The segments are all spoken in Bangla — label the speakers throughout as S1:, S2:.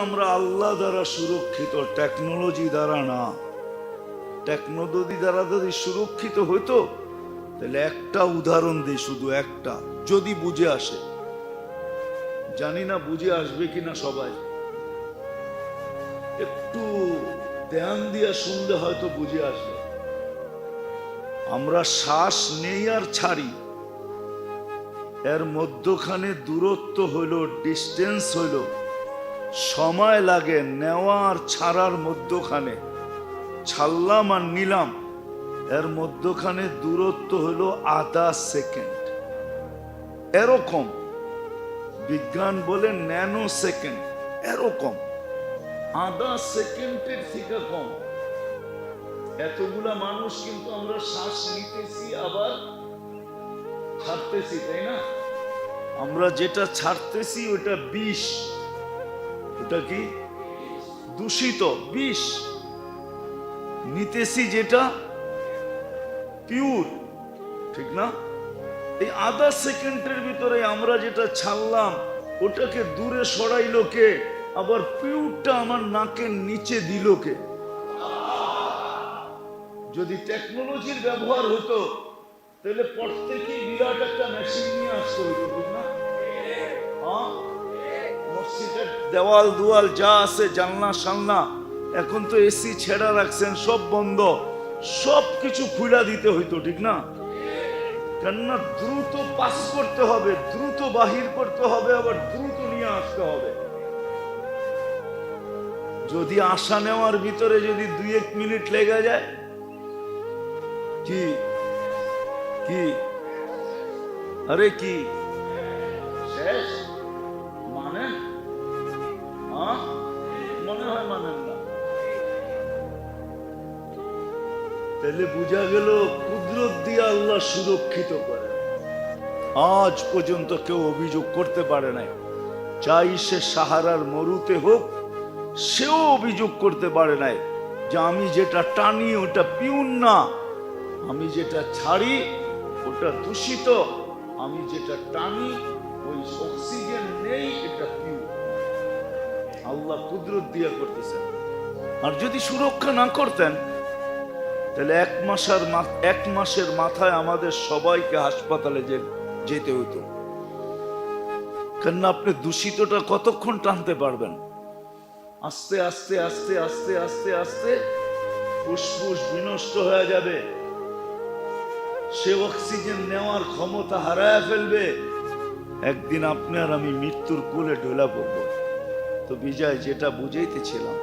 S1: আমরা আল্লাহ দ্বারা সুরক্ষিত, টেকনোলজি দ্বারা না। টেকনোলজি দ্বারা যদি সুরক্ষিত হইতো তাহলে একটা উদাহরণ দিই, শুধু একটা, যদি বুঝে আসে। জানি না বুঝে আসবে কিনা সবাই, একটু ধ্যান দিয়ে শুনলে হয়তো বুঝে আসবে। আমরা শ্বাস নেই আর ছাড়ি, এর মধ্যখানে দূরত্ব হইল, ডিস্টেন্স হইল, সময় লাগে নেওয়া আর ছাড়ার মধ্যখানে। ছাড়লাম আর নিলাম, এর মধ্যখানে দূরত্ব হলো আধা সেকেন্ড। এরকম বিজ্ঞান বলে ন্যানো সেকেন্ড, এরকম আধা সেকেন্ডের থেকে কম। এতগুলা মানুষ কিন্তু আমরা শ্বাস নিতেছি আবার ছাড়তেছি, তাই না? আমরা যেটা ছাড়তেছি ওটা বিষ, ওটা কি দূষিত বিষ। নিতেছি যেটা পিওর, ঠিক না? এই আধা সেকেন্ডের ভিতরে আমরা যেটা ছাড়লাম ওটাকে দূরে সরাইলো কে? আবার পিউরটা আমার নাকের নিচে দিল কে? যদি টেকনোলজির ব্যবহার হতো তাহলে প্রত্যেকেই বিরাট একটা মেশিন নিয়ে আসতে হতো, ঠিক না? মসজিদের দেওয়াল দুয়াল যা আছে, জানলা সালনা, এখন তো এসি ছেড়া রাখছেন, সব বন্ধ, সব কিছু খুলে দিতে হইতো, ঠিক না? কেননা দ্রুত পাস করতে হবে, দ্রুত বাহির করতে হবে, আবার দ্রুত নিয়ে আসতে হবে। যদি আসা নেওয়ার ভিতরে যদি 2-1 মিনিট লেগে যায়, কি কি আরে কি শেষ? মানেন? মনে হয় মানেন না। তাহলে বোঝা গেল কুদরত দিয়ে আল্লাহ সুরক্ষিত করে। আজ পর্যন্ত কেউ অভিযোগ করতে পারে নাই, চাই সে সাহারার মরুতে হোক, সেও অভিযোগ করতে পারে নাই যে আমি যেটা টানি ওটা পিউর না, আমি যেটা ছাড়ি ওটা দূষিত, আমি যেটা টানি ওই অক্সিজেন নেই, এটা পিউর। আল্লাহ কুদরত দিয়া করতেছেন। আর যদি সুরক্ষা না করতেন তাহলে 1 মাসের মাথায় আমাদের সবাইকে হাসপাতালে যেতে হতো। কেননা আপনি দূষিতটা কতক্ষণ টানতে পারবেন? আস্তে আস্তে আস্তে আস্তে আস্তে আস্তে ফুসফুস বিনষ্ট হয়ে যাবে, সে অক্সিজেন নেওয়ার ক্ষমতা হারায় ফেলবে। একদিন আপনি আর আমি মৃত্যুর কোলে ঢোলা পড়ব। তো বিজয়, যেটা বুঝাইতেছিলাম,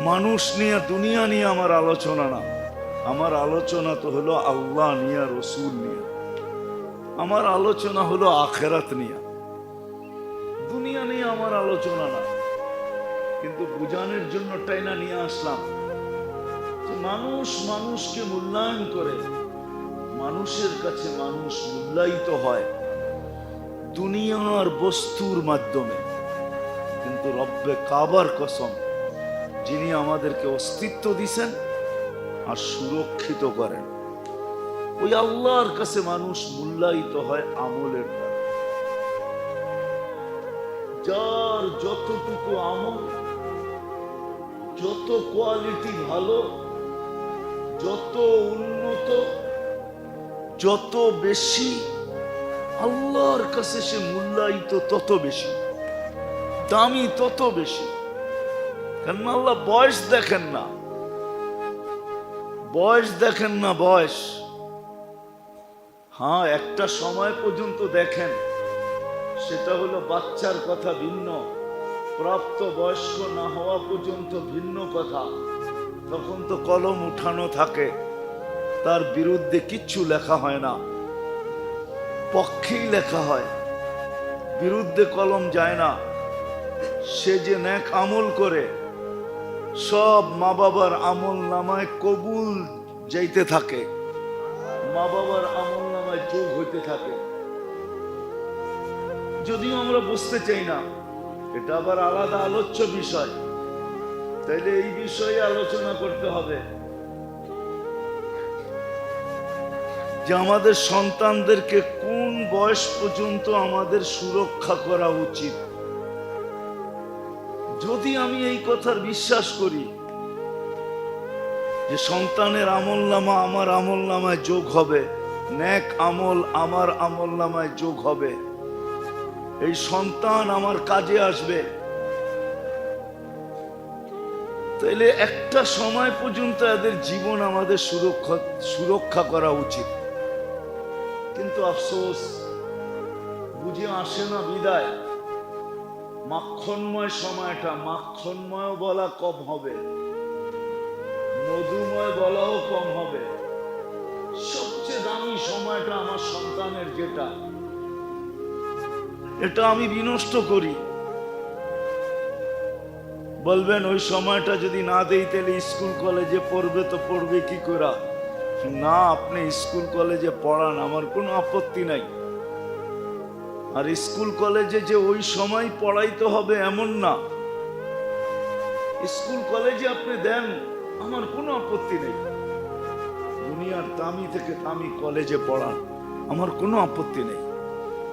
S1: মানুষ নিয়ে, দুনিয়া নিয়ে আমার আলোচনা না, আমার আলোচনা তো হলো আল্লাহ নিয়ে, রসুল নিয়ে। আমার আলোচনা হলো আখেরাত নিয়ে, দুনিয়া নিয়ে আমার আলোচনা না। কিন্তু বুঝানোর জন্য টাইনা নিয়ে আসলাম যে মানুষ মানুষকে মূল্যায়ন করে, মানুষের কাছে মানুষ মূল্যায়িত হয় দুনিয়ার বস্তুর মাধ্যমে। কিন্তু রব্বে কাবার কসম, যিনি আমাদেরকে অস্তিত্ব দিছেন আর সুরক্ষিত করেন, ওই আল্লাহর কাছে মানুষ মূল্যায়িত হয় আমলের দ্বারা। যার যতটুকু আমল, যত কোয়ালিটি ভালো, যত উন্নত, যত বেশি, আল্লাহর কাছে সে মূল্যায়িত তত বেশি, দামি তত বেশি। কেন আল্লাহ বয়স দেখেন না, বয়স দেখেন না, বয়স। হ্যাঁ, একটা সময় পর্যন্ত দেখেন, সেটা হলো বাচ্চার কথা ভিন্ন, প্রাপ্ত বয়স্ক না হওয়া পর্যন্ত ভিন্ন কথা। তখন তো কলম উঠানো থাকে, তার বিরুদ্ধে কিচ্ছু লেখা হয় না, পক্ষেই লেখা হয়, বিরুদ্ধে কলম যায় না। সে যে নেক আমল করে, সব মা বাবার আমল নামায় কবুল যাইতে থাকে, মা বাবার আমল নামায় যোগ হইতে থাকে। যদিও আমরা বুঝতে চাই না, এটা আবার আলাদা আলোচ্য বিষয়। তাইলে এই বিষয়ে আলোচনা করতে হবে যে আমাদের সন্তানদেরকে কোন বয়স পর্যন্ত আমাদের সুরক্ষা করা উচিত। যদি আমি এই কথার বিশ্বাস করি যে সন্তানের আমলনামা আমার আমলনামায় যোগ হবে, নেক আমল আমার আমলনামায় যোগ হবে, এই সন্তান আমার কাজে আসবে, তাহলে একটা সময় পর্যন্ত এদের জীবন আমাদের সুরক্ষা করা উচিত। কিন্তু আফসোস বুঝে আসে না বিদায় মাখনময় সময়টা, মাখনময় বলা কম হবে, মধুময় বলাও কম হবে। সবচেয়ে দামি সময়টা আমার সন্তানের যেটা, এটা আমি বিনষ্ট করি। বলবেন ওই সময়টা যদি না দেই তাহলে স্কুল কলেজে পড়বে, তো পড়বে কি করে? না, আপনি স্কুল কলেজে পড়ান, আমার কোনো আপত্তি নাই। আর স্কুল কলেজে যে ওই সময় পড়াইতে হবে এমন না, স্কুল কলেজে আপনি দেন, আমার কোনো আপত্তি নেই। দুনিয়ার দামি থেকে দামি কলেজে পড়ান, আমার কোনো আপত্তি নেই।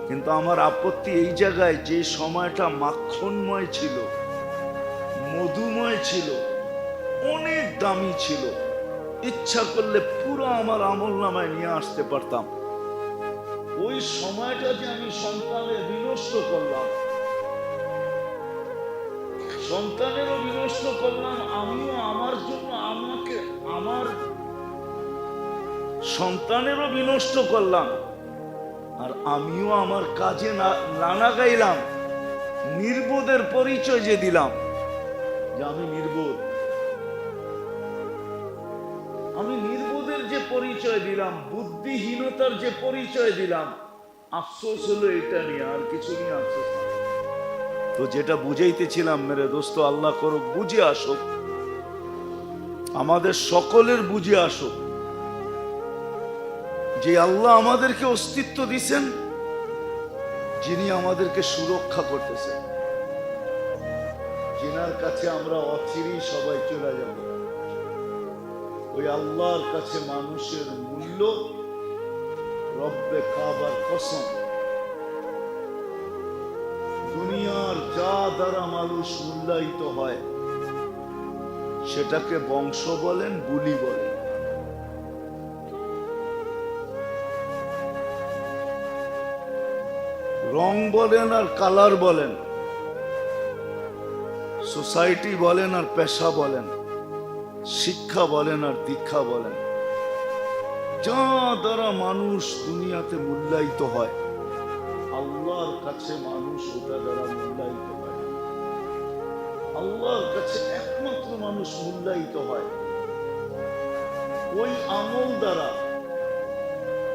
S1: কিন্তু আমার আপত্তি এই জায়গায় যে সময়টা মাখনময় ছিল, মধুময় ছিল, অনেক দামি ছিল, ইচ্ছা করলে পুরো আমার আমলনামায় নিয়ে আসতে পারতাম, ওই সময়টা যে আমি সন্তানের বিনষ্ট করলাম, সন্তানেরও বিনষ্ট করলাম, আমিও আমার জন্য আমার সন্তানেরও বিনষ্ট করলাম, আর আমিও আমার কাজে না গাইলাম। নির্বোধের পরিচয় যে দিলাম যে আমি নির্বোধ, আমি নির্বোধের যে পরিচয় দিলাম, বুদ্ধিহীনতার যে পরিচয় দিলাম, আফসোস হলো এটা নিয়ে, আর কিছু নিয়ে আফসোস না। তো যেটা বুঝাইতেছিলাম মেরে দোস্ত, আল্লাহ করুক বুঝে আসুক, আমাদের সকলের বুঝে আসুক যে আল্লাহ আমাদেরকে অস্তিত্ব দিছেন, যিনি আমাদেরকে সুরক্ষা করতেছেন, যিনার কাছে আমরা অচিরেই সবাই চলে যাব। ওই আল্লাহর কাছে মানুষের মূল্য, রব্বে কাবার কসম, দুনিয়ার যা দ্বারা মানুষ মূল্যায়িত হয় সেটাকে বংশ বলেন, বুলি বলেন, রং বলেন আর কালার বলেন, সোসাইটি বলেন আর পেশা বলেন, শিক্ষা বলেন আর দীক্ষা বলেন, যা দ্বারা মানুষ দুনিয়াতে মূল্যায়িত হয়, আল্লাহর কাছে মানুষ ওটা দ্বারা মূল্যায়িত হয়। আল্লাহর কাছে একমাত্র মানুষ মূল্যায়িত হয় ওই আমল দ্বারা,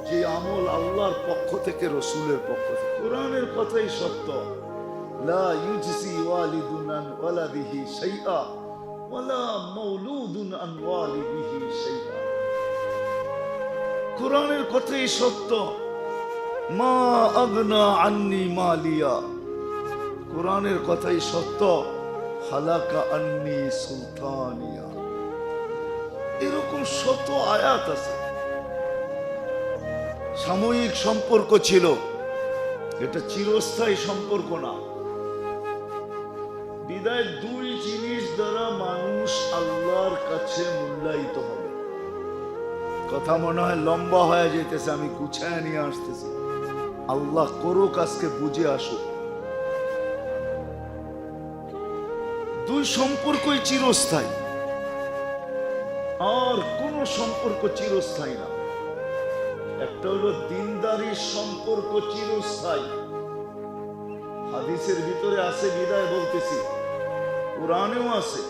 S1: যে আমল আল্লাহর পক্ষ থেকে, রসুলের পক্ষ থেকে। কোরআনের কথাই সত্য, লা ইউজজি ওয়ালিদুন আন ওয়ালাদিহি শাইআ ওয়ালা মাউলুদুন আন ওয়ালিদিহি শাইআ। কোরআনের কথাই সত্য, মা আগনা আন্নি মালিয়া। কোরআনের কথাই সত্য, হালাকা আন্নি সুলতানিয়া। এরকম শত আয়াত আছে। সাময়িক সম্পর্ক ছিল, এটা চিরস্থায়ী সম্পর্ক না। বিদায় দুই জিনিস দ্বারা মানুষ আল্লাহর কাছে মূল্যায়িত হবে। কথা মনে হয় লম্বা হয়ে যেতেছে, আমি গুছায় নিয়ে আসতেছি। আল্লাহ করুক আজকে বুঝে আসুক। দুই সম্পর্কই চিরস্থায়ী, আর কোন সম্পর্ক চিরস্থায়ী না। একটা হলো দিনদারির সম্পর্ক চিরস্থায়ী, হাদিসের ভিতরে আছে বিদায় বলতেছি, কোরআনেও আছে,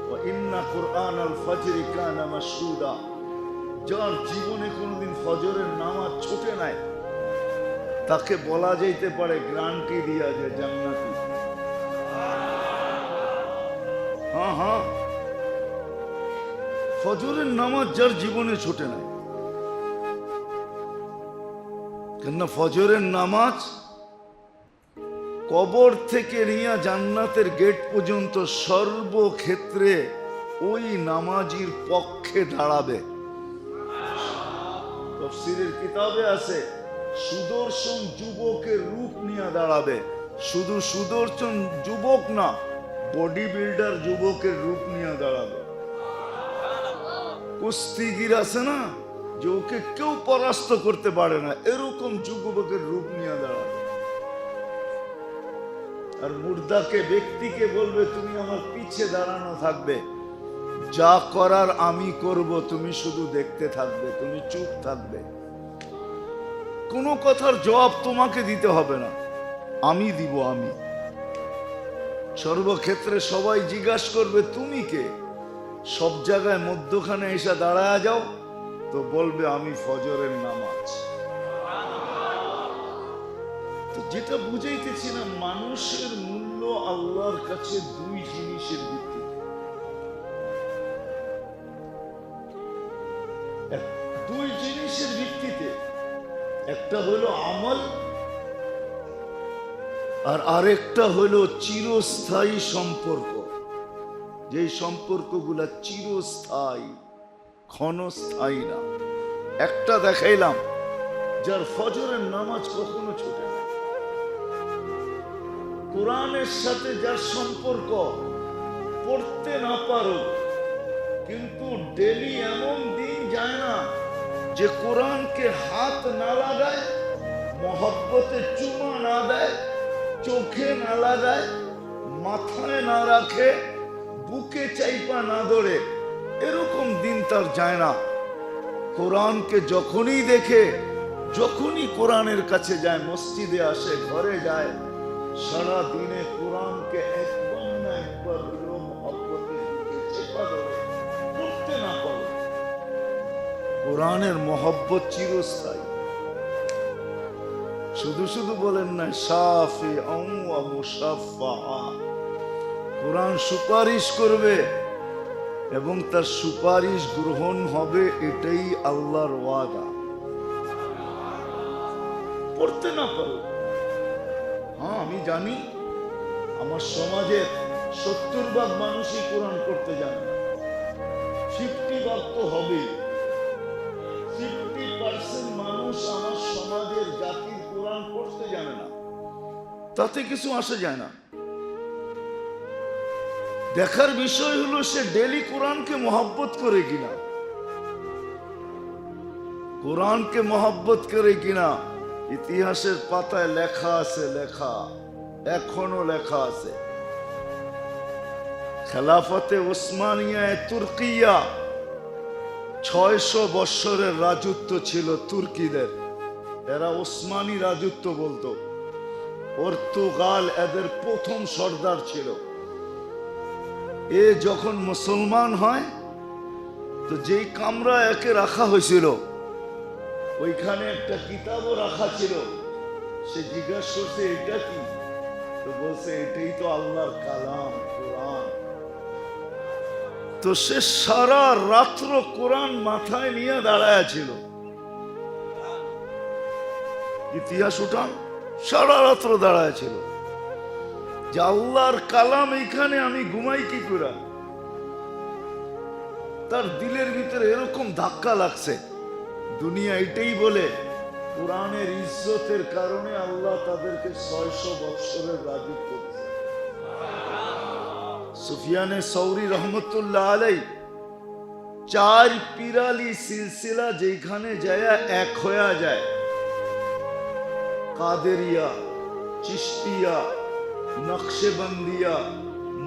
S1: ওয়া ইন্না কুরআনাল ফাজরি কানা মাশহুদা। যার জীবনে কোনোদিন ফজরের নামাজ ছুটে নাই, তাকে বলা যাইতে পারে গ্যারান্টি দিয়া যে জান্নাতি। হ্যাঁ হ্যাঁ, ফজরের নামাজ যার জীবনে ছুটে নাই, কেননা ফজরের নামাজ কবর থেকে নিয়ে জান্নাতের গেট পর্যন্ত সর্বক্ষেত্রে ওই নামাজির পক্ষে দাঁড়াবে। তাফসীরের কিতাবে আছে, সুদর্শন যুবকের রূপ নিয়ে দাঁড়াবে। শুধু সুদর্শন যুবক না, বডি বিল্ডার যুবকের রূপ নিয়ে দাঁড়াবে। কুস্তিগির আছে না, যে ওকে কেউ পরাস্ত করতে পারে না, এরকম যুবকের রূপ নিয়ে দাঁড়াবে। আর মুর্দাকে, ব্যক্তিকে বলবে তুমি আমার পিছে দাঁড়ানো থাকবে, যা করার আমি করব, তুমি শুধু দেখতে থাকবে, তুমি চুপ থাকবে, কোনো কথার জবাব তোমাকে দিতে হবে না, আমি দিব। আমি সর্বক্ষেত্রে সবাই জিজ্ঞাসা করবে তুমি কে, সব জায়গায় মধ্যখানে এসে দাঁড়ায় যাও তো বলবে আমি ফজরের নামাজ। তো যেটা বুঝাইতেছি না, মানুষের মূল্য আল্লাহর কাছে দুই জিনিসের ভিত্তিতে। দুই জিনিসের ভিত্তিতে, একটা হলো আমল, আর আরেকটা হলো চিরস্থায়ী সম্পর্ক। যে সম্পর্কগুলা চিরস্থায়ী, ক্ষণস্থায়ী না। একটা দেখাইলাম, যার ফজরের নামাজ কখনো ছোটে না, কোরআনের সাথে যার সম্পর্ক, পড়তে না পারো কিন্তু ডেলি এমন দিন যায় না যে কোরআনকে হাত না লাগায়, মহব্বতে চুমা না দেয়, চোখে না লাগায়, মাথায় না রাখে, বুকে চাইপা না ধরে, এরকম দিন তার যায় না। কোরআনকে যখনই দেখে, যখনই কোরআনের কাছে যায়, মসজিদে আসে, ঘরে যায়, সারা দিনে কোরআনকে একবার না একবার হলেও মহব্বতে বুকে চেপা ধরে, পড়তে না পারে। কোরআনের মহব্বত চিরস্থায়ী। শুধু শুধু বলেন না শাফিআন ওয়া মুশাফফা, কোরআন সুপারিশ করবে এবং তার সুপারিশ গ্রহণ হবে, এটাই আল্লাহর ওয়াদা। পড়তে না পারো, হ্যাঁ আমি জানি আমার সমাজের 70% মানুষই কোরআন পড়তে জানে না, 50% তো হবে। 50% মানুষ আমার সমাজের জাতির কোরআন পড়তে জানে না, তাতে কিছু আসে যায় না। দেখার বিষয় হলো সে ডেলি কোরআনকে মহব্বত করে কিনা, কোরআনকে মহব্বত করে কিনা। ইতিহাসের পাতায় লেখা আছে, লেখা এখনো লেখা আছে, খেলাফতে উসমানিয়ায় তুর্কিয়া 600 বৎসরের রাজত্ব ছিল তুর্কিদের, এরা ওসমানী রাজত্ব বলতো। পর্তুগাল এদের প্রথম সর্দার ছিল। এ যখন মুসলমান হয় তো যেই কামরা একে রাখা হয়েছিল, ওইখানে একটা কিতাবও রাখা ছিল। সে জিজ্ঞাসা করছে এটা কি, তো বলছে এটাই তো আল্লাহর কালাম, কোরআন। তো সে সারা রাত্র কোরআন মাথায় নিয়ে দাঁড়ায় ছিল। ইতিহাস উঠান, সারা রাত্র দাঁড়ায় ছিল যে আল্লাহর কালাম এইখানে আমি ঘুমাই কি করে। তার দিলের ভিতরে এরকম ধাক্কা লাগছে, দুনিয়া এটাই বলে কোরআনের ইজ্জতের কারণে আল্লাহ তাদেরকে 600 বৎসরের রাজত্ব দিয়েছে। সুফিয়ানে সৌরি রহমতুল্লাহ আলাই 4 পিরালি সিলসিলা যেখানে যায় এক হয়ে যায়, কাদেরিয়া, চিশতিয়া, নকশেবন্দিয়া,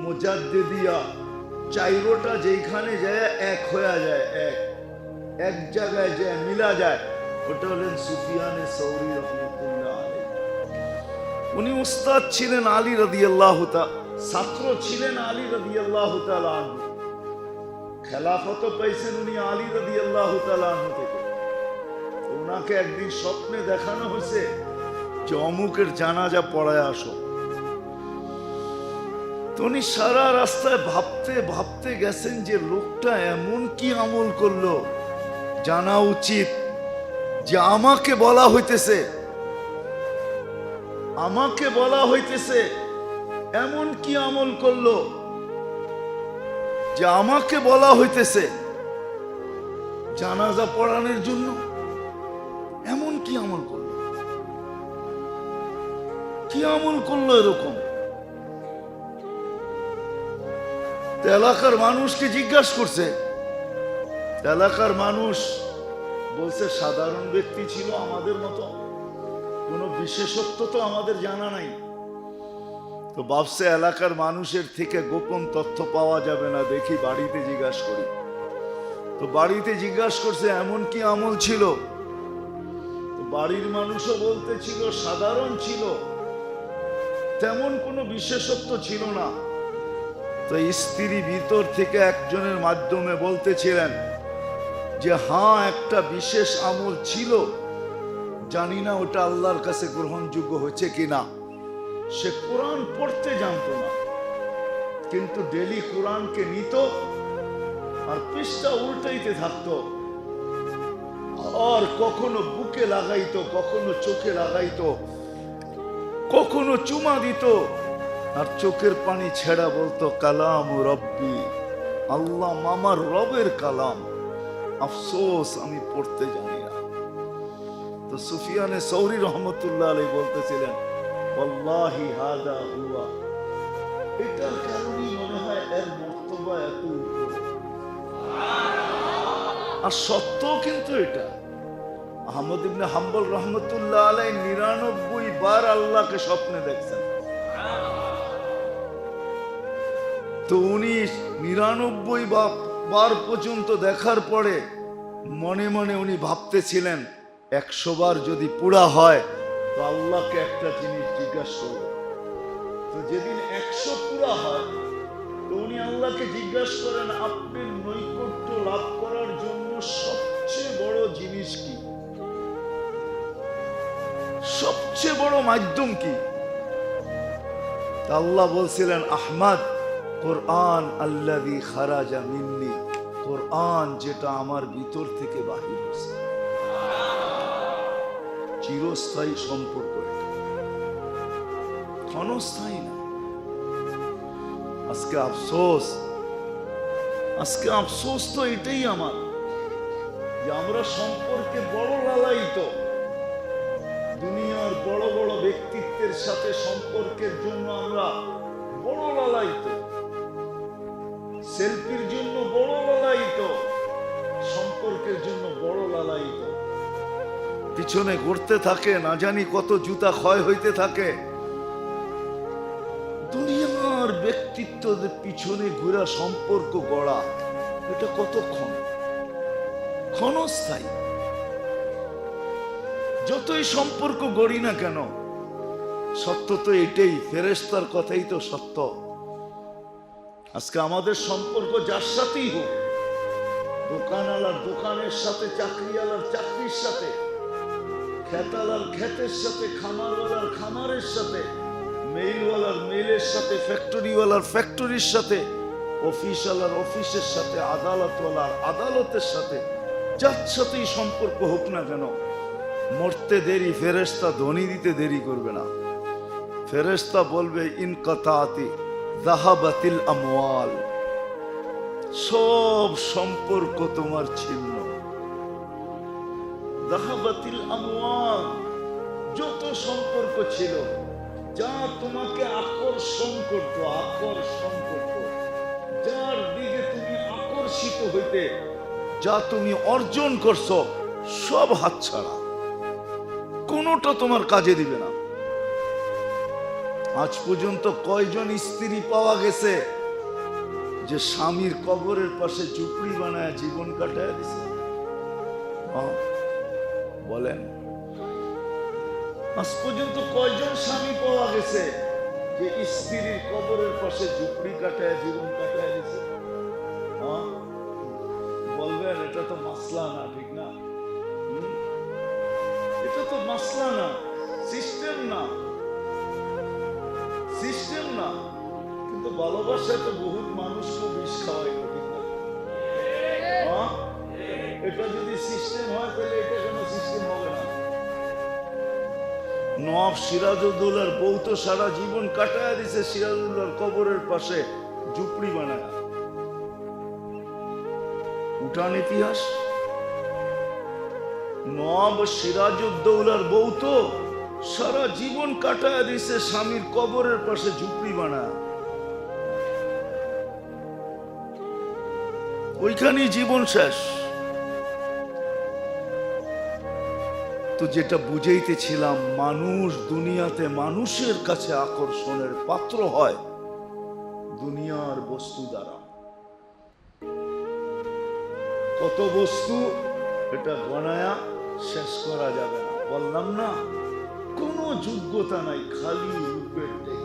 S1: মুজাদ্দিদিয়া, 4টা যেখানে যায় এক হয়ে যায়, এক জায়গায় যায় মিলা যায়, ওটা হলেন সুফিয়ানে সৌরি রহমতুল্লাহ আলাইহি। উনি উস্তাদ ছিলেন আলী রাদিয়াল্লাহু তাআলা, ছাত্র ছিলেন আলী রাদিয়াল্লাহু তাআলা আনহু। খেলাফত পাইছেন উনি আলী রাদিয়াল্লাহু তাআলা আনহু থেকে। ওনাকে একদিন স্বপ্নে দেখানো হয়েছে যে অমুকের জানাজা পড়ায় আসো। তো উনি সারা রাস্তায় ভাবতে ভাবতে গেছেন যে লোকটা এমন কি আমল করলো, জানা উচিত যে আমাকে বলা হইতেছে এমন কি আমল করলো, যে আমাকে বলা হইতেছে জানাজা পড়ানোর জন্য, এমন কি আমল করলো, কি আমল করলো এরকম। এলাকার মানুষকে জিজ্ঞাসা করছে, এলাকার মানুষ বলছে সাধারণ ব্যক্তি ছিল আমাদের মতো, কোনো বিশেষত্ব তো আমাদের জানা নাই। তো ভাবছে এলাকার মানুষের থেকে গোপন তথ্য পাওয়া যাবে না, দেখি বাড়িতে জিজ্ঞাসা করি। তো বাড়িতে জিজ্ঞাসা করছে এমন কি আমল ছিল। তো বাড়ির মানুষও বলতেছিল সাধারণ ছিল, তেমন কোনো বিশেষত্ব ছিল না। তো স্ত্রী ভিতর থেকে একজনের মাধ্যমে বলতেছিলেন যে হ্যাঁ একটা বিশেষ আমল ছিল, জানি না ওটা আল্লাহর কাছে গ্রহণযোগ্য হচ্ছে কিনা। সে কোরআন পড়তে জানতো না, কিন্তু ডেলি কোরআনকে নিত আর পৃষ্ঠা উল্টাইতে থাকতো, আর কখনো বুকে লাগাইতো, কখনো চোখে লাগাইতো, কখনো চুমা দিত, আর চোখের পানি ছেড়া বলতো কালাম রব্বি, আল্লাহ মামার রবের কালাম, আফসোস আমি পড়তে জানি না। তো সুফিয়ানে সৌরি রহমতুল্লাহ আলাইহি বলতেছিলেন ওয়াল্লাহি হাদা হুয়া, এটার কারণেই মনে হয় এর মর্তবা এত উপরে। আর সত্য কিন্তু এটা। আহমদ ইবনে হাম্বল রহমতুল্লাহ আলাইহি 99 বার আল্লাহকে স্বপ্নে দেখছেন। তো উনি 99 বার পর্যন্ত দেখার পরে মনে মনে উনি ভাবতেছিলেন 100 বার যদি পুরা হয় তো আল্লাহকে একটা জিনিস জিজ্ঞাসা করব। তো যেদিন 100 পুরা হয় তো উনি আল্লাহকে জিজ্ঞাসা করেন আপনার নৈকট্য লাভ করার জন্য সবচেয়ে বড় জিনিস কি, সবচেয়ে বড় মাধ্যম কি? আল্লাহ বলছিলেন আহমদ কোরআন আল্লাযী খারাজা মিন্নি, কোরআন যেটা আমার ভিতর থেকে বাহির হয়েছে। চিরস্থায়ী সম্পর্ক, ক্ষণস্থায়ী না। আজকে আফসোস তো এটাই আমার, যে আমরা সম্পর্কে বড় লালায়িত, দুনিয়ার বড় বড় ব্যক্তিত্বের সাথে সম্পর্কের জন্য আমরা বড় লালায়িত, সেলফির জন্য বড় লালায়িত, সম্পর্কের জন্য বড় লালায়িত। পিছনে ঘুরতে থাকে, না জানি কত জুতা ক্ষয় হইতে থাকে। দুনিয়ার ব্যক্তিত্বদের পিছনে ঘুরা সম্পর্ক গড়া, এটা কতক্ষণ? ক্ষণস্থায়ী। যতই সম্পর্ক গড়ি না কেন, সত্য তো এটাই, ফেরেশতার কথাই তো সত্য। আজকে আমাদের সম্পর্ক যার সাথেই হোক, দোকানওয়ালার দোকানের সাথে, চাকরিওয়ালার চাকরির সাথে, খেতালার খেতের সাথে, খামারওয়ালার খামারের সাথে, মেইলওয়ালার মেইলের সাথে, ফ্যাক্টরিওয়ালার ফ্যাক্টরির সাথে, অফিসওয়ালার অফিসের সাথে, আদালতওয়ালার আদালতের সাথে, যার সাথেই সম্পর্ক হোক না কেন, মরতে দেরি, ফেরেশতা ধ্বনি দিতে দেরি করবে না। ফেরেশতা বলবে ইনকাতাতি যাহাবাতিল আমওয়াল, সব সম্পর্ক তোমার ছিন্ন। যাহাবাতিল আমওয়াল, যত সম্পর্ক ছিল, যা তোমাকে আকর্ষণ করত, যার দিকে তুমি আকর্ষিত হইতে, যা তুমি অর্জন করছো, সব হাতছাড়া, কোনোটা তোমার কাজে দিবে না। আজ পর্যন্ত কয়জন স্ত্রী পাওয়া গেছে যে স্বামীর কবরের পাশে ঝুপড়ি বানায় জীবন কাটায় দিছে? বলেন, আজ পর্যন্ত কয়জন স্বামী পাওয়া গেছে যে স্ত্রীর কবরের পাশে ঝুপড়ি কাটায় জীবন কাটায় দিছে? বলবেন এটা তো মাসলা না, ঠিক না? এটা তো মাসলা না, সিস্টেম না, সিস্টেম না। কিন্তু ভালোবাসায় তো বহুত মানুষকে বিষ খাওয়াই, ঠিক না? এটা যদি সিস্টেম হয় তাহলে এটা কেন সিস্টেম হবে না? নবাব সিরাজউদ্দৌলার বউ তো সারা জীবন কাটায় দিছে সিরাজউদ্দৌলার কবরের পাশে ঝুপড়ি বানায়। উঠান ইতিহাস, নবাব সিরাজউদ্দৌলার বউ তো সারা জীবন কাটায় দিছে স্বামীর কবরের পাশে ঝুপড়ি বানায়। ওইখানেই জীবন শেষ। তো যেটা বুঝাইতেছিলাম, মানুষ দুনিয়াতে মানুষের কাছে আকর্ষণের পাত্র হয় দুনিয়ার বস্তু দ্বারা। কত বস্তু এটা গণায়া শেষ করা যাবে না। বললাম না, কোনো যোগ্যতা নাই, খালি রূপের টেক।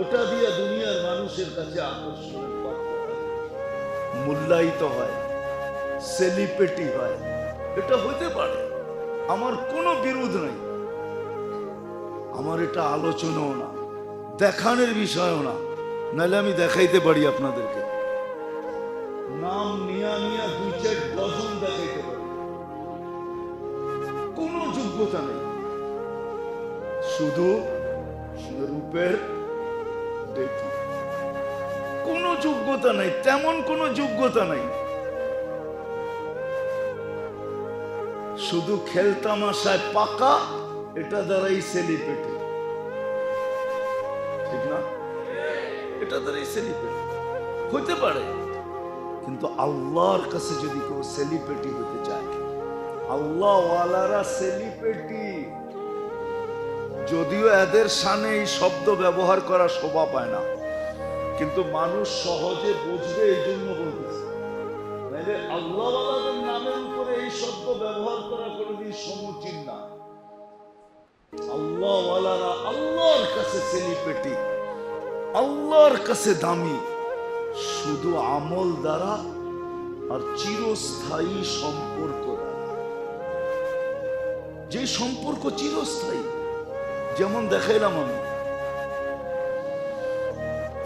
S1: ওটা দিয়ে দুনিয়ার মানুষের কাছে আকর্ষণের পাত্র হয়, মূল্যায়িত হয়, সেলিব্রিটি হয়। এটা হতে পারে, আমার কোনো বিরোধ নাই। আমার এটা আলোচনাও না, দেখানোর বিষয়ও না। নাহলে আমি দেখাইতে পারি আপনাদেরকে, নাম নিয়া নিয়া 2-4 ডজন দেখাইতে পারি। কোনো যোগ্যতা নেই, শুধু রূপের দেখি। কোনো যোগ্যতা নাই, তেমন কোনো যোগ্যতা নাই। শুধু খেলতামাশায় পাকা, এটা দ্বারাই সেলিব্রিটি, ঠিক না? এটা দ্বারাই সেলিব্রিটি হতে পারে। কিন্তু আল্লাহর কাছে যদি কেউ সেলিব্রিটি হতে চায়, আল্লাহ ওয়ালারা সেলিব্রিটি। যদিও এদের সামনে এই শব্দ ব্যবহার করা শোভা পায় না, কিন্তু মানুষ সহজে বুঝবে এই জন্য বলতেছে। নাইলে আল্লাহ ওয়ালাদের নামের উপরে এই শব্দ ব্যবহার করা কোনোদিন সমুচিত না। আল্লাহ ওয়ালারা আল্লাহর কাছে সেলিব্রিটি, আল্লাহর কাছে দামি, শুধু আমল দ্বারা আর চিরস্থায়ী সম্পর্ক দ্বারা। যে সম্পর্ক চিরস্থায়ী, যেমন দেখাইলাম আমি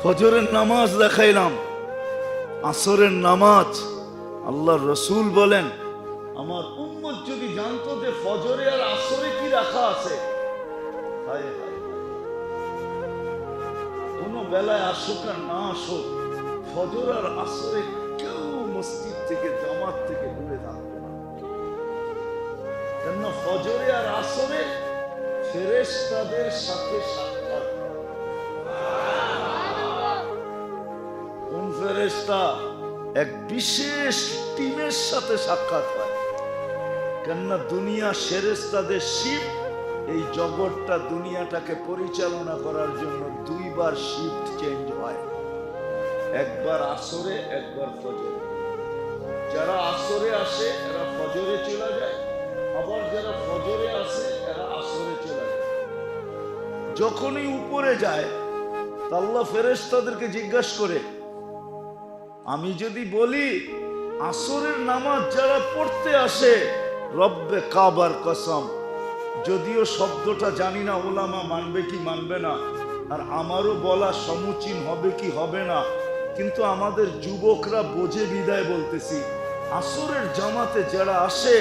S1: ফজরের নামাজ দেখাইলাম, আসরের নামাজ। আল্লাহর রসুল বলেন, আমার উম্মত যদি জানতো যে ফজরে আর আসরে কি রাখা আছে, হায় হায়, কোন বেলায় আসুক আর না আসুক, ফজর আর আসরে কেউ মসজিদ থেকে জামাত থেকে দূরে থাকবে না। কেন? ফজরে আর আসরে ফেরেশতাদের সাথে সাক্ষাৎ। কোন ফেরেশতা? এক বিশেষ টিমের সাথে সাক্ষাৎ হয়। কেননা দুনিয়া ফেরেশতাদের শিফট, এই জগৎটা দুনিয়াটাকে পরিচালনা করার জন্য 2 বার শিফট চেঞ্জ হয়, একবার আসরে, একবার ফজরে। যারা আসরে আসে এরা ফজরে চলে যায়, আবার যারা ফজরে আসে এরা আসরে চলে যায়। যখনই উপরে যায় আল্লাহ ফেরেশতাদেরকে জিজ্ঞাসা করে, আমি যদি বলি আসরের নামাজ যারা পড়তে আসে, রব্বে কাবার কসম, যদিও শব্দটা জানি না ওলামা মানবে কি মানবে না, আর আমারও বলা সমুচীন হবে কি হবে না, কিন্তু আমাদের যুবকরা বোঝে বিদায় বলতেছি, আসরের জামাতে যারা আসে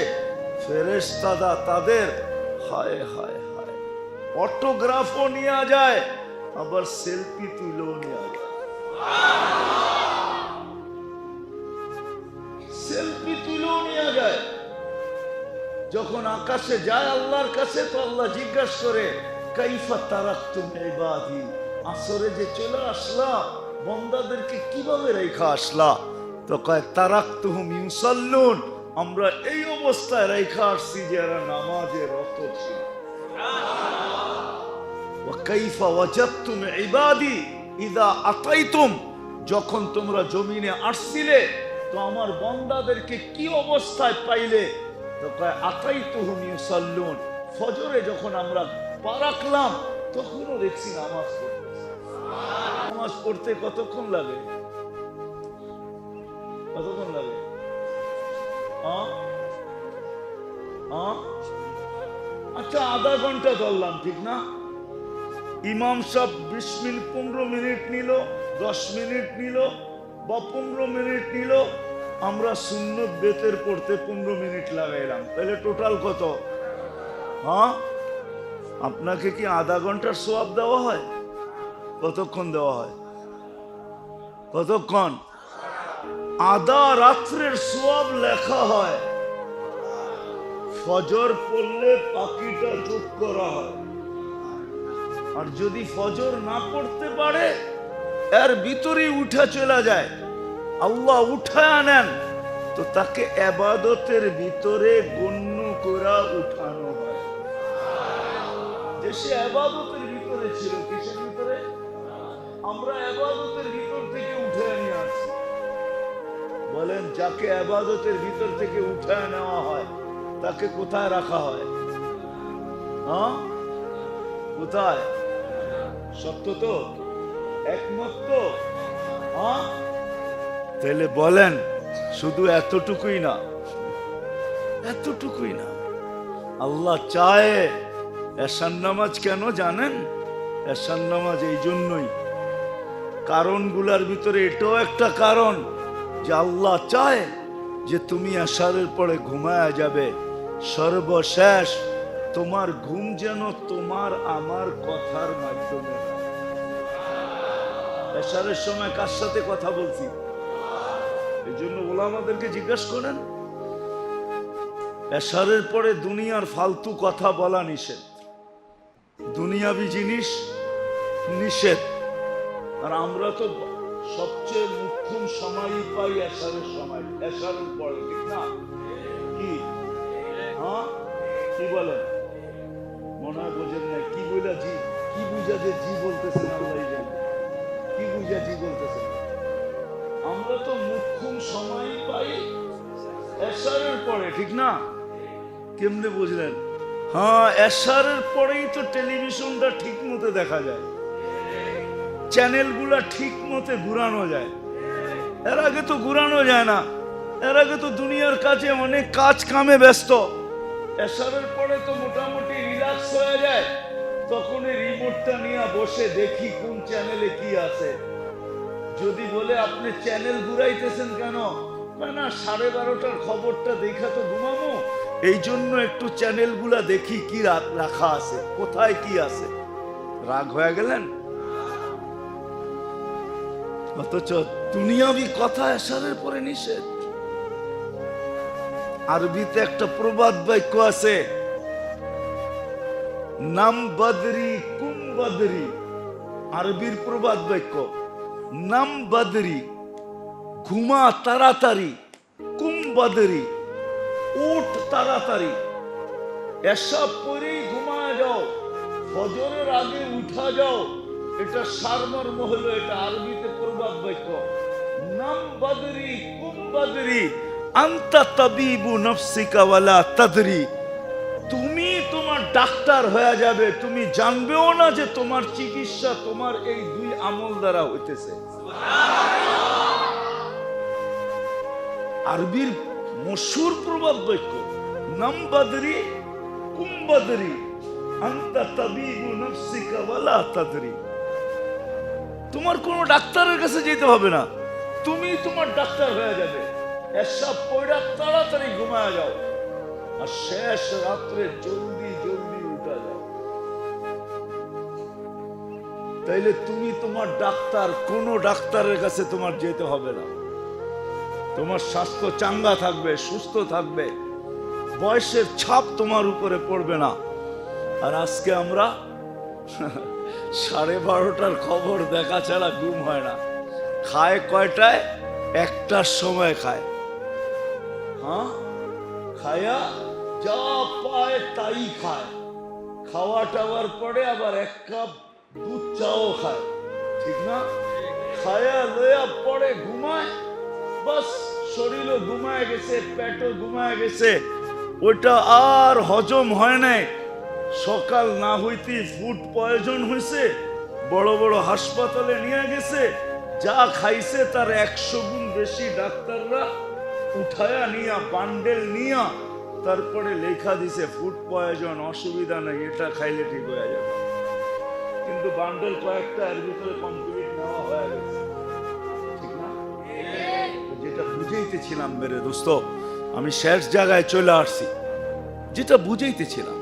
S1: ফেরেশতারা তাদের হায় হায় হায় অটোগ্রাফও নিয়ে যায়, আবার সেলফি তুলেও নিয়ে যায়। সেলফি তুলেও নিয়ে যায়। যখন আকাশে যায় আল্লাহর কাছে, তো আল্লাহ জিজ্ঞাসা করে, কাইফা তারাকতুম ইবাদি, আসরে যে চলে আসলা বান্দাদেরকে কিভাবে রেখা আসলা? তো কয় তারাকতুহুম ইউসাল্লুন, আমরা এই অবস্থায় রেখা আসছি যে এরা নামাজে রত ছিল। ওয়া কাইফা ওয়াজাদতুম ইবাদি ইযা আতাইতুম, যখন তোমরা জমিনে আসছিলে তো আমার বান্দাদেরকে কি অবস্থায় পাইলে? তো কয় আতাইতুহুম ইউসাল্লুন, ফজরে যখন আমরা পা রাখলাম তখনও দেখছি নামাজ পড়তেছে। নামাজ পড়তে কতক্ষণ লাগে? কতক্ষণ লাগে? আচ্ছা, আধা ঘন্টা ধরলাম, ঠিক না? ইমাম সাহেব 20 মিনিট 15 মিনিট নিল, 10 মিনিট নিল বা 15 মিনিট নিল, আমরা সুন্নত বেতের পড়তে 15 মিনিট লাগাইলাম, তাহলে টোটাল কত? আপনাকে কি আধা ঘন্টার সওয়াব দেওয়া হয়? কতক্ষণ দেওয়া হয়? কতক্ষণ? আধা রাত্রের সওয়াব লেখা হয়। ফজর পড়লে বাকিটা যোগ করা হয়। আর যদি ফজর না পড়তে পারে এর ভিতরেই উঠে চলে যায়, আল্লাহ উঠায় আনেন তো তাকে ইবাদতের ভিতরে গণ্য করা উঠানো হয়। যে সে ইবাদতের ভিতরে ছিল, কিসের ভিতরে? আমরা ইবাদতের ভিতর থেকে উঠে নিয়ে আসছি। বলেন, যাকে ইবাদতের ভিতর থেকে উঠায় নেওয়া হয় তাকে কোথায় রাখা হয়? হ্যাঁ, কোথায়? সত্য তো, একমত তো? হ্যাঁ, তাহলে বলেন, শুধু এতটুকুই না, এতটুকুই না, আল্লাহ চায় এশার নামাজ কেন জানেন? এশার নামাজ এই জন্যই, কারণগুলার ভিতরে এটাও একটা কারণ যে আল্লাহ চায় যে তুমি এশারের পরে ঘুমায়া যাবে, সর্বশেষ তোমার ঘুম যেন তোমার আমার কথার মাধ্যমে। এশারের সময় কার সাথে কথা বলছি? এই জন্য ওলামাদেরকে জিজ্ঞাসা করেন, এশারের পরে দুনিয়ার ফালতু কথা বলা নিষেধ, দুনিয়াবি জিনিস নিষেধ। আর আমরা তো সবচেয়ে মুখ্যম সময়ই পাই এশারের সময়, এশারের পরে, ঠিক না? কি হ্যাঁ, কি বলেন? মনে হয় বোঝেন না। কি বুঝা জি, কি বুঝা যে জি বলতেছেন? আল্লাহ জানে কি বুঝা জি বলতেছেন। আমরা তো মুখ্যম সময়ই পাই এশারের পরে, ঠিক না? কেমনে বুঝলেন? হ্যাঁ, এশারের পরেই তো টেলিভিশনটা ঠিক মতো দেখা যায়, চ্যানেলগুলা ঠিক মতো ঘুরানো যায়। এর আগে তো ঘুরানো যায় না, এর আগে তো দুনিয়ার কাছে অনেক কাজ কামে ব্যস্ত। এশারের পরে তো মোটামুটি রিল্যাক্স হয়ে যায়, তখন এই রিমোটটা নিয়ে বসে দেখি কোন চ্যানেলে কি আছে। যদি বলে আপনি চ্যানেল ঘুরাইতেছেন কেন? না, 12:30টার খবরটা দেখা তো ঘুমাবো, এই জন্য একটু চ্যানেলগুলা দেখি কি রাখা আছে, কোথায় কি আছে। রাগ হয়ে গেলেন? অথচ দুনিয়াবি কথা এশারের পরে নিষেধ। আরবিতে একটা প্রবাদ বাক্য আছে, নাম বদরি কুম বদরি। আরবির প্রবাদ বাক্য, নাম বদরি, ঘুমা তাড়াতাড়ি, কুম বদরি, উঠ তাড়াতাড়ি। এসব পরেই ঘুমায় যাও, ফজরের আগে উঠা যাও। এটা সারমর্ম হলো, এটা আরবিতে প্রবাদ বাক্য। নাম বদরি কুম বদরি আনতা তাবিবু নফসিকা ওয়ালা তাদরি। তুমি তোমার ডাক্তার হয়ে যাবে, তুমি জানবেও না যে তোমার চিকিৎসা তোমার এই দুই আমল দ্বারা হইতেছে। আরবির মশহুর প্রবাদ বাক্য, নাম বদরি কুম বদরি আনতা তাবিবু নফসিকা ওয়ালা তাদরি। তোমার কোনো ডাক্তারের কাছে যেতে হবে না, তুমি তোমার ডাক্তার হয়ে যাবে। এসব পয়রা তাড়াতাড়ি ঘুমায় যাও, আর শেষ রাত্রে জলদি জলদি উঠা যাও। তাইলে তুমি তোমার ডাক্তার, কোন ডাক্তারের কাছে তোমার যেতে হবে না। তোমার স্বাস্থ্য চাঙ্গা থাকবে, সুস্থ থাকবে, বয়সের ছাপ তোমার উপরে পড়বে না। আর আজকে আমরা 12:30টার খবর দেখা ছাড়া ঘুম হয় না। খায় কয়টায়? 1টার সময় খায়। হ্যাঁ, খায়া যা পায় তাই খায়। খাওয়া টাওয়ার পরে আবার 1 কাপ দুধ চাও খায়, ঠিক না? খায়া লয়া পরে ঘুমায়, বাস শরীরও ঘুমায় গেছে, পেটও ঘুমায় গেছে, ওইটা আর হজম হয় নাই। সকাল না হইতেই ফুড পয়জন হয়েছে, বড় বড় হাসপাতালে নিয়ে গেছে। যা খাইছে তার 100 গুণ বেশি ডাক্তাররা উঠায়া নিয়া বান্ডেল নিয়া তারপরে লেখা দিছে ফুড পয়জন, অসুবিধা নেই, এটা খাইলে ঠিক হয়ে যাবে। কিন্তু বান্ডেল কয়েকটা এর ভিতরে কমপ্লিট নেওয়া হয়ে গেছে, ঠিক না? যেটা বুঝাইতেছিলাম মেরে দোস্ত, আমি শেষ জায়গায় চলে আসছি, যেটা বুঝাইতেছিলাম,